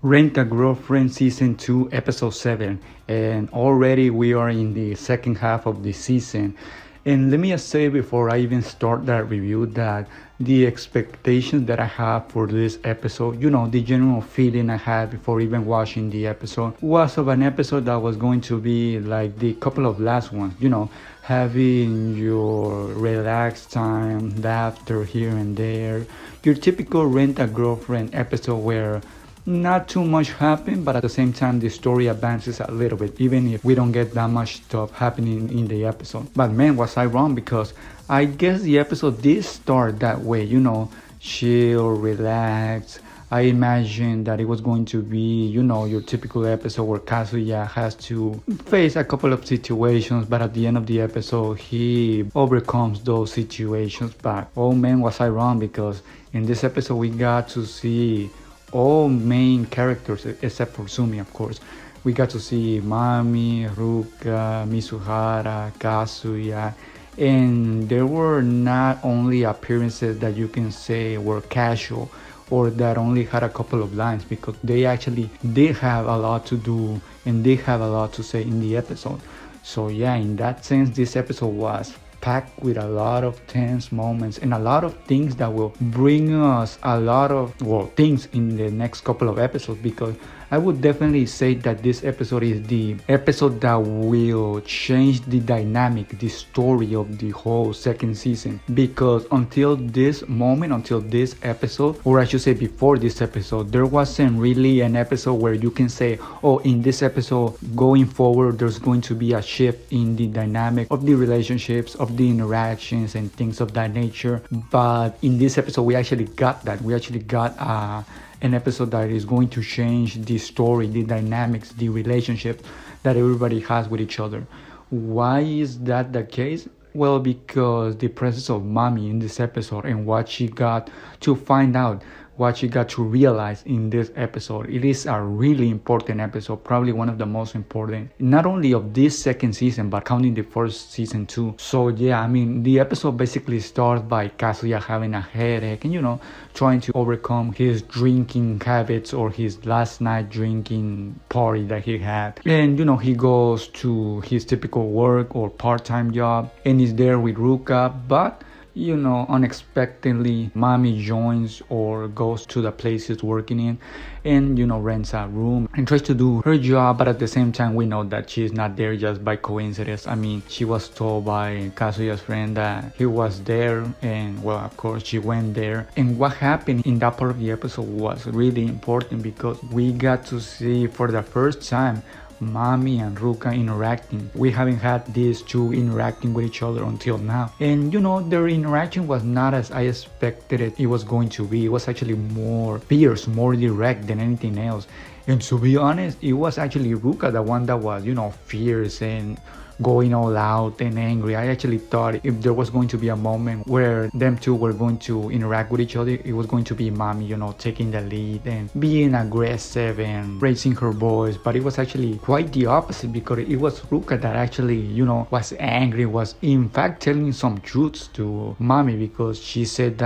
Rent a Girlfriend Season 2, Episode 7. And already we are in the second half of the season. And let me just say before I even start that review that the expectations that I have for this episode, the general feeling I had before even watching the episode was of an episode that was going to be like the couple of last ones, having your relaxed time, laughter here and there, your typical Rent a Girlfriend episode where not too much happened, but at the same time the story advances a little bit, even if we don't get that much stuff happening in the episode. But man, was I wrong, because I guess the episode did start that way, chill, relax. I imagined that it was going to be, your typical episode where Kasuya has to face a couple of situations, but at the end of the episode, he overcomes those situations. But oh man, was I wrong, because in this episode we got to see all main characters except for Sumi, of course. We got to see Mami, Ruka, Mizuhara, Kasuya, and there were not only appearances that you can say were casual or that only had a couple of lines, because they actually did have a lot to do and they have a lot to say in the episode. So yeah, in that sense, this episode was packed with a lot of tense moments and a lot of things that will bring us a lot of things in the next couple of episodes, because I would definitely say that this episode is the episode that will change the dynamic, the story of the whole second season. Because until this moment, until this episode, or I should say before this episode, there wasn't really an episode where you can say, oh, in this episode going forward there's going to be a shift in the dynamic of the relationships, of the interactions and things of that nature. But in this episode we actually got that. We actually got an episode that is going to change the story, the dynamics, the relationship that everybody has with each other. Why is that the case? Well, because the presence of Mami in this episode and what she got to find out, what she got to realize in this episode. It is a really important episode, probably one of the most important, not only of this second season, but counting the first season too. So yeah, the episode basically starts by Kasuya having a headache and, trying to overcome his drinking habits or his last night drinking party that he had. And, he goes to his typical work or part-time job and is there with Ruka, but unexpectedly Mami joins or goes to the place he's working in and rents a room and tries to do her job, but at the same time we know that she's not there just by coincidence. She was told by Kasuya's friend that he was there, and well, of course she went there. And what happened in that part of the episode was really important, because we got to see for the first time Mami and Ruka interacting. We haven't had these two interacting with each other until now. And their interaction was not as I expected it was going to be. It was actually more fierce, more direct than anything else. And to be honest, it was actually Ruka, the one that was, fierce and going all out and angry. I actually thought if there was going to be a moment where them two were going to interact with each other, it was going to be Mami, taking the lead and being aggressive and raising her voice. But it was actually quite the opposite, because it was Ruka that actually, was angry, was in fact telling some truths to Mami, because she said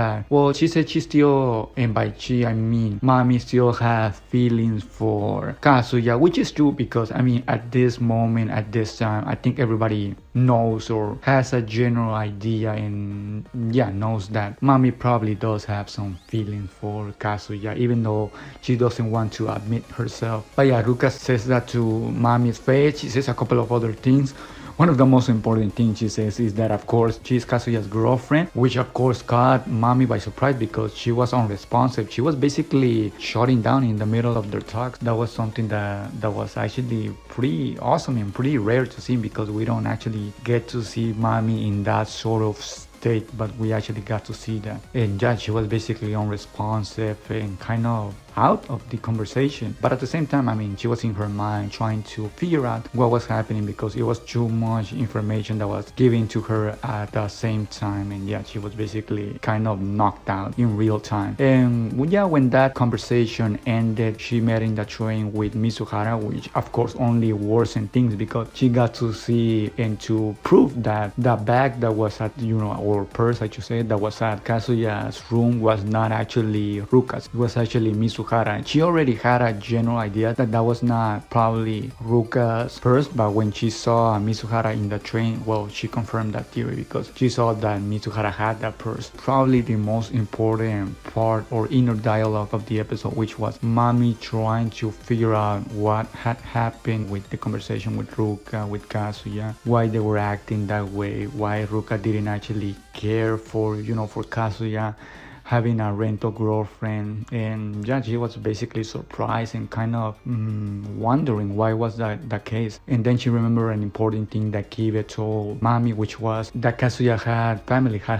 she still, and by she I mean Mami, still has feelings for Kasuya, which is true, because at this moment, at this time, I think everybody knows or has a general idea and knows that Mami probably does have some feelings for Kasuya, even though she doesn't want to admit herself. But Ruka says that to Mami's face. She says a couple of other things. One of the most important things she says is that, of course, she's Kasuya's girlfriend, which of course caught Mami by surprise because she was unresponsive. She was basically shutting down in the middle of their talks. That was something that was actually pretty awesome and pretty rare to see, because we don't actually get to see Mami in that sort of state, but we actually got to see that. And she was basically unresponsive and kind of out of the conversation. But at the same time, she was in her mind trying to figure out what was happening, because it was too much information that was given to her at the same time. And she was basically kind of knocked out in real time. And when that conversation ended, she met in the train with Mizuhara, which of course only worsened things, because she got to see and to prove that the bag that was at, or purse I should say, that was at Kasuya's room was not actually Ruka's. It was actually Mizuhara Mizuhara. She already had a general idea that that was not probably Ruka's purse, but when she saw Mizuhara in the train, well, she confirmed that theory because she saw that Mizuhara had that purse. Probably the most important part or inner dialogue of the episode, which was Mami trying to figure out what had happened with the conversation with Ruka, with Kasuya, why they were acting that way, why Ruka didn't actually care for, for Kasuya having a rental girlfriend. And yeah, she was basically surprised and kind of wondering why was that the case. And then she remembered an important thing that Kibe told Mami, which was that Kasuya had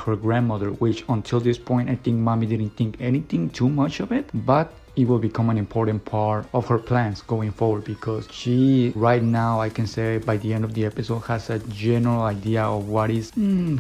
her grandmother, which until this point I think Mami didn't think anything too much of it, but it will become an important part of her plans going forward, because she right now, I can say by the end of the episode, has a general idea of what is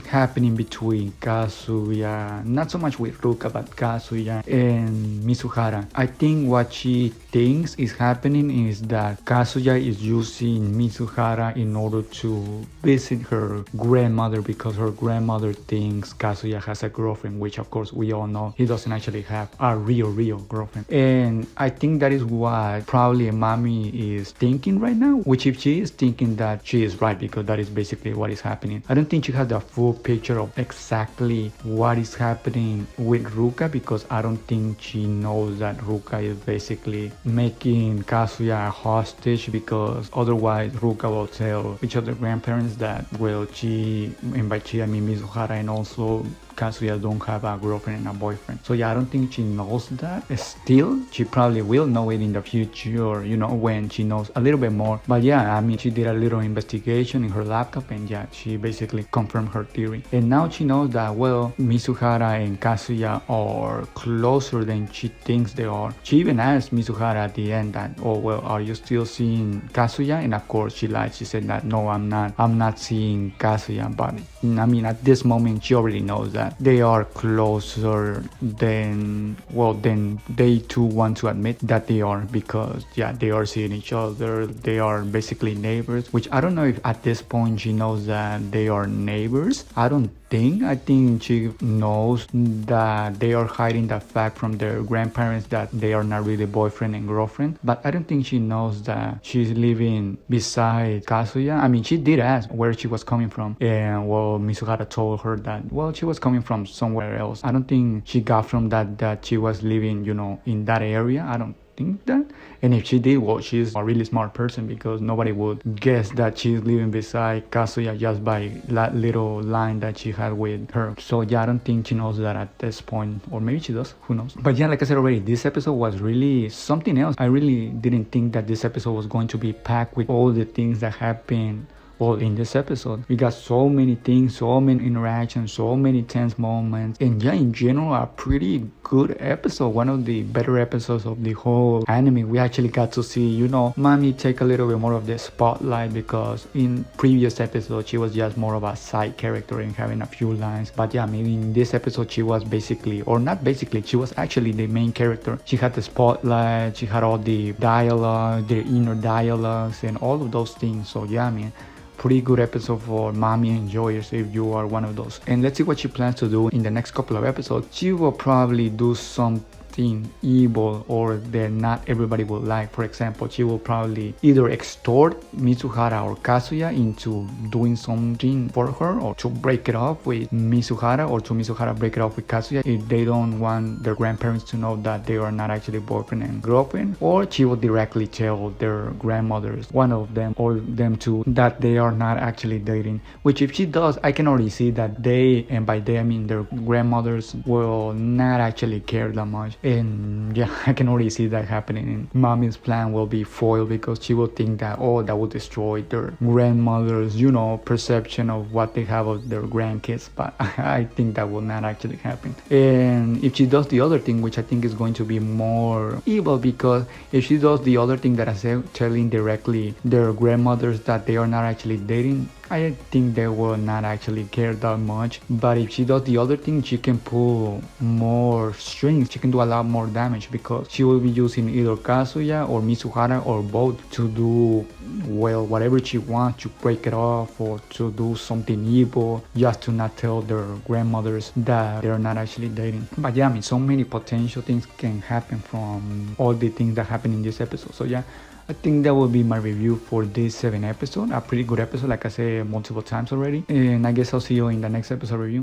happening between Kasuya, not so much with Ruka, but Kasuya and Mizuhara. I think what she thinks is happening is that Kasuya is using Mizuhara in order to visit her grandmother, because her grandmother thinks Kasuya has a girlfriend, which of course we all know he doesn't actually have a real girlfriend. And I think that is what probably Mami is thinking right now, which if she is thinking that, she is right, because that is basically what is happening. I don't think she has the full picture of exactly what is happening with Ruka, because I don't think she knows that Ruka is basically making Kasuya a hostage, because otherwise Ruka will tell each of the grandparents that, well, and by she I mean Mizuhara and also Kasuya don't have a girlfriend and a boyfriend. So yeah, I don't think she knows that. Still, she probably will know it in the future, when she knows a little bit more. But yeah, I mean, she did a little investigation in her laptop, and yeah, she basically confirmed her theory. And now she knows that, well, Mizuhara and Kasuya are closer than she thinks they are. She even asked Mizuhara at the end that, oh, well, are you still seeing Kasuya? And of course she lied. She said that, no, I'm not seeing Kasuya. But I mean, at this moment, she already knows that they are closer than they too want to admit that they are, because yeah, they are seeing each other. They are basically neighbors, which I don't know if at this point she knows that they are neighbors. I think she knows that they are hiding the fact from their grandparents that they are not really boyfriend and girlfriend, but I don't think she knows that she's living beside Kasuya. I mean, she did ask where she was coming from, and well, Mizuhara told her that, well, she was coming from somewhere else. I don't think she got from that she was living, in that area. I don't think that. And if she did, well, she's a really smart person, because nobody would guess that she's living beside Kasuya just by that little line that she had with her. So yeah, I don't think she knows that at this point, or maybe she does, who knows. But yeah, like I said already, this episode was really something else. I really didn't think that this episode was going to be packed with all the things that happened. Well, in this episode, we got so many things, so many interactions, so many tense moments, and yeah, in general, a pretty good episode. One of the better episodes of the whole anime. We actually got to see, Mami take a little bit more of the spotlight, because in previous episodes, she was just more of a side character and having a few lines. But yeah, maybe in this episode, she was basically, or not basically, she was actually the main character. She had the spotlight, she had all the dialogue, the inner dialogues, and all of those things. So yeah, I mean, pretty good episode for Mami enjoyers if you are one of those. And let's see what she plans to do in the next couple of episodes. She will probably do something evil or that not everybody will like. For example, she will probably either extort Mizuhara or Kasuya into doing something for her, or to break it off with Mizuhara, or to Mizuhara break it off with Kasuya if they don't want their grandparents to know that they are not actually boyfriend and girlfriend. Or she will directly tell their grandmothers, one of them or them two, that they are not actually dating. Which if she does, I can already see that they, and by they I mean their grandmothers, will not actually care that much. And yeah, I can already see that happening. And Mami's plan will be foiled, because she will think that, oh, that will destroy their grandmother's, perception of what they have of their grandkids. But I think that will not actually happen. And if she does the other thing, which I think is going to be more evil, because if she does the other thing that I said, telling directly their grandmothers that they are not actually dating, I think they will not actually care that much. But if she does the other thing, she can pull more strings. She can do a lot more damage, because she will be using either Kasuya or Mizuhara or both to do well, whatever she wants, to break it off or to do something evil just to not tell their grandmothers that they're not actually dating. But yeah, I mean, so many potential things can happen from all the things that happen in this episode. So yeah, I think that will be my review for this 7th episode. A pretty good episode, like I said multiple times already. And I guess I'll see you in the next episode review.